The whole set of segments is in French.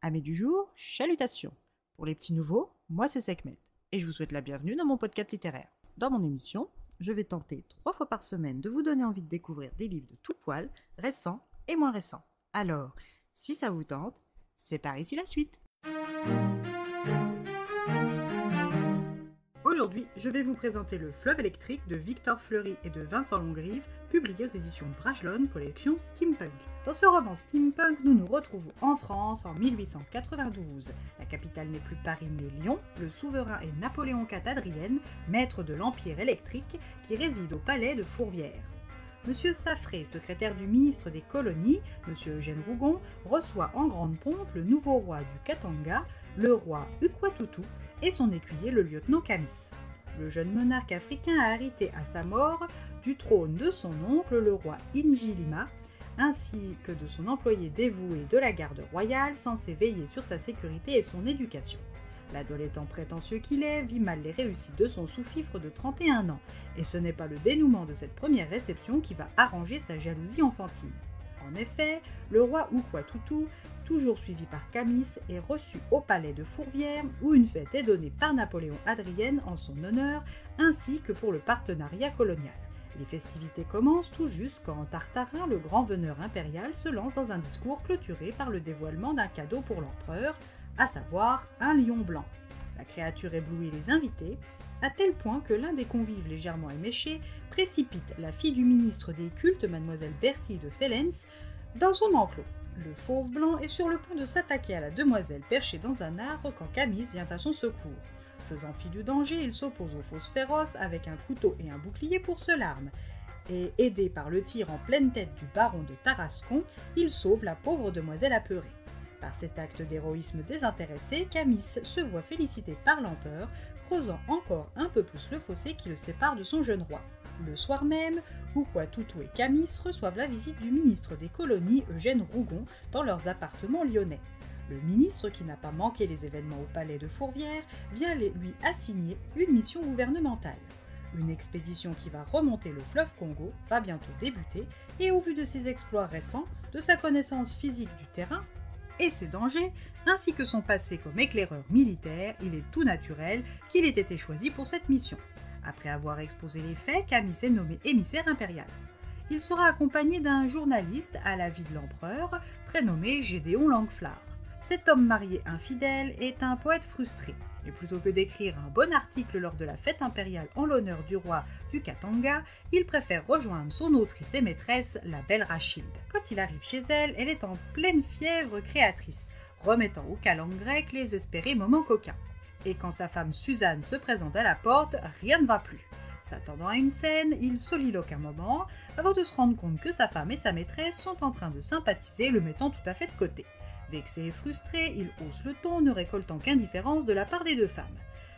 Amis du jour, chalutations. Pour les petits nouveaux, moi c'est Sekhmet, et je vous souhaite la bienvenue dans mon podcast littéraire. Dans mon émission, je vais tenter 3 fois par semaine de vous donner envie de découvrir des livres de tout poil, récents et moins récents. Alors, si ça vous tente, c'est par ici la suite. Aujourd'hui, je vais vous présenter Le Fleuve électrique de Victor Fleury et de Vincent Longrive, publié aux éditions Brajlon, collection Steampunk. Dans ce roman steampunk, nous nous retrouvons en France en 1892. La capitale n'est plus Paris mais Lyon. Le souverain est Napoléon IV Adrienne, maître de l'Empire électrique, qui réside au palais de Fourvière. Monsieur Saffré, secrétaire du ministre des colonies, Monsieur Eugène Rougon, reçoit en grande pompe le nouveau roi du Katanga, le roi Ukwatutu, et son écuyer, le lieutenant Kamis. Le jeune monarque africain a hérité à sa mort du trône de son oncle, le roi Ingilima, ainsi que de son employé dévoué de la garde royale, censé veiller sur sa sécurité et son éducation. L'adolescent prétentieux qu'il est vit mal les réussites de son sous-fifre de 31 ans, et ce n'est pas le dénouement de cette première réception qui va arranger sa jalousie enfantine. En effet, le roi Ukwatutu, toujours suivi par Kamis, est reçu au palais de Fourvière, où une fête est donnée par Napoléon Adrienne en son honneur, ainsi que pour le partenariat colonial. Les festivités commencent tout juste quand Tartarin, le grand veneur impérial, se lance dans un discours clôturé par le dévoilement d'un cadeau pour l'empereur, à savoir un lion blanc. La créature éblouit les invités, à tel point que l'un des convives légèrement éméché précipite la fille du ministre des cultes, mademoiselle Bertille de Fellens, dans son enclos. Le fauve blanc est sur le point de s'attaquer à la demoiselle perchée dans un arbre quand Kamis vient à son secours. Faisant fi du danger, il s'oppose aux fausses féroces avec un couteau et un bouclier pour seule arme. Et aidé par le tir en pleine tête du baron de Tarascon, il sauve la pauvre demoiselle apeurée. Par cet acte d'héroïsme désintéressé, Kamis se voit félicité par l'empereur, creusant encore un peu plus le fossé qui le sépare de son jeune roi. Le soir même, Ukwatutu et Kamis reçoivent la visite du ministre des colonies, Eugène Rougon, dans leurs appartements lyonnais. Le ministre, qui n'a pas manqué les événements au palais de Fourvière, vient lui assigner une mission gouvernementale. Une expédition qui va remonter le fleuve Congo va bientôt débuter, et au vu de ses exploits récents, de sa connaissance physique du terrain et ses dangers, ainsi que son passé comme éclaireur militaire, il est tout naturel qu'il ait été choisi pour cette mission. Après avoir exposé les faits, Kamis est nommé émissaire impérial. Il sera accompagné d'un journaliste à la vie de l'empereur, prénommé Gédéon Langflard. Cet homme marié infidèle est un poète frustré, et plutôt que d'écrire un bon article lors de la fête impériale en l'honneur du roi du Katanga, il préfère rejoindre son autrice et maîtresse, la belle Rachilde. Quand il arrive chez elle, elle est en pleine fièvre créatrice, remettant au calendrier grec les espérés moments coquins. Et quand sa femme Suzanne se présente à la porte, rien ne va plus. S'attendant à une scène, il soliloque un moment, avant de se rendre compte que sa femme et sa maîtresse sont en train de sympathiser, le mettant tout à fait de côté. Vexé et frustré, il hausse le ton, ne récoltant qu'indifférence de la part des deux femmes.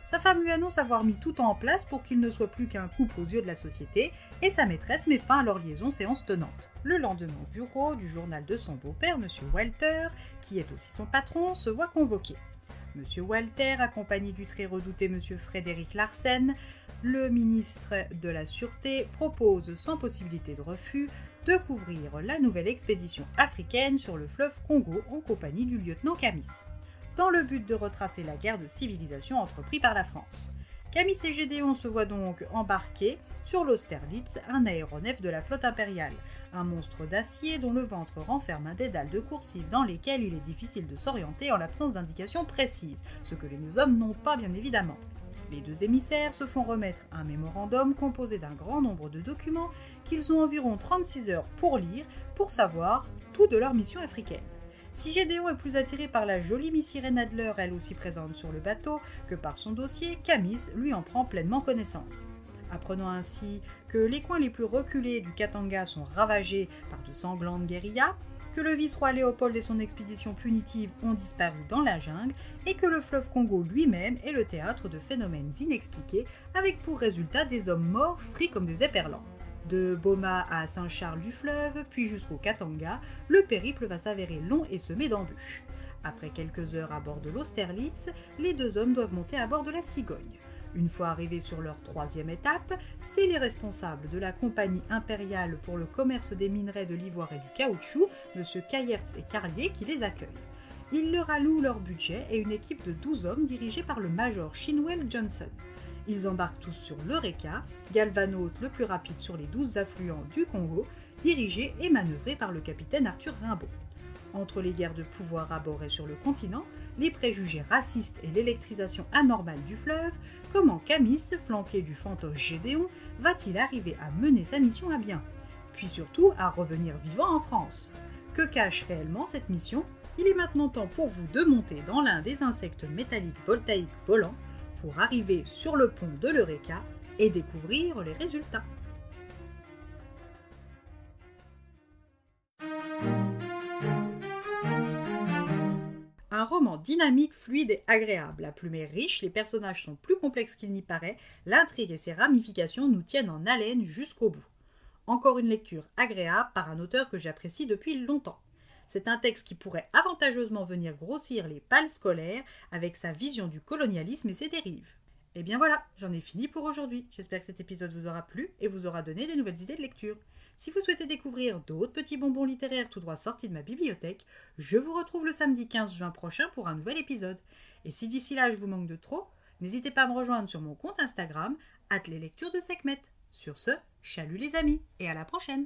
Sa femme lui annonce avoir mis tout en place pour qu'il ne soit plus qu'un couple aux yeux de la société, et sa maîtresse met fin à leur liaison séance tenante. Le lendemain au bureau du journal de son beau-père, M. Walter, qui est aussi son patron, se voit convoqué. M. Walter, accompagné du très redouté M. Frédéric Larsen, le ministre de la Sûreté, propose sans possibilité de refus de couvrir la nouvelle expédition africaine sur le fleuve Congo en compagnie du lieutenant Kamis, dans le but de retracer la guerre de civilisation entreprise par la France. Kamis et Gédéon se voient donc embarqués sur l'Austerlitz, un aéronef de la flotte impériale, un monstre d'acier dont le ventre renferme un dédale de coursives dans lesquelles il est difficile de s'orienter en l'absence d'indications précises, ce que les hommes n'ont pas bien évidemment. Les deux émissaires se font remettre un mémorandum composé d'un grand nombre de documents qu'ils ont environ 36 heures pour lire pour savoir tout de leur mission africaine. Si Gédéon est plus attiré par la jolie Miss Irène Adler, elle aussi présente sur le bateau, que par son dossier, Kamis lui en prend pleinement connaissance. Apprenant ainsi que les coins les plus reculés du Katanga sont ravagés par de sanglantes guérillas, que le vice-roi Léopold et son expédition punitive ont disparu dans la jungle et que le fleuve Congo lui-même est le théâtre de phénomènes inexpliqués avec pour résultat des hommes morts frits comme des éperlans. De Boma à Saint-Charles-du-Fleuve, puis jusqu'au Katanga, le périple va s'avérer long et semé d'embûches. Après quelques heures à bord de l'Austerlitz, les deux hommes doivent monter à bord de la Cigogne. Une fois arrivés sur leur 3e étape, c'est les responsables de la compagnie impériale pour le commerce des minerais de l'ivoire et du caoutchouc, M. Kayertz et Carlier, qui les accueillent. Ils leur allouent leur budget et une équipe de 12 hommes dirigée par le major Chinwell Johnson. Ils embarquent tous sur l'Eureka, galvanote le plus rapide sur les 12 affluents du Congo, dirigé et manœuvré par le capitaine Arthur Rimbaud. Entre les guerres de pouvoir à bord et sur le continent, les préjugés racistes et l'électrisation anormale du fleuve, comment Camis, flanqué du fantoche Gédéon, va-t-il arriver à mener sa mission à bien? Puis surtout à revenir vivant en France. Que cache réellement cette mission? Il est maintenant temps pour vous de monter dans l'un des insectes métalliques voltaïques volants pour arriver sur le pont de l'Eureka et découvrir les résultats. Un roman dynamique, fluide et agréable. La plume est riche, les personnages sont plus complexes qu'il n'y paraît, l'intrigue et ses ramifications nous tiennent en haleine jusqu'au bout. Encore une lecture agréable par un auteur que j'apprécie depuis longtemps. C'est un texte qui pourrait avantageusement venir grossir les pales scolaires avec sa vision du colonialisme et ses dérives. Et bien voilà, j'en ai fini pour aujourd'hui. J'espère que cet épisode vous aura plu et vous aura donné des nouvelles idées de lecture. Si vous souhaitez découvrir d'autres petits bonbons littéraires tout droit sortis de ma bibliothèque, je vous retrouve le samedi 15 juin prochain pour un nouvel épisode. Et si d'ici là je vous manque de trop, n'hésitez pas à me rejoindre sur mon compte Instagram, @leslecturesdeSekhmet. Sur ce, chalut les amis et à la prochaine!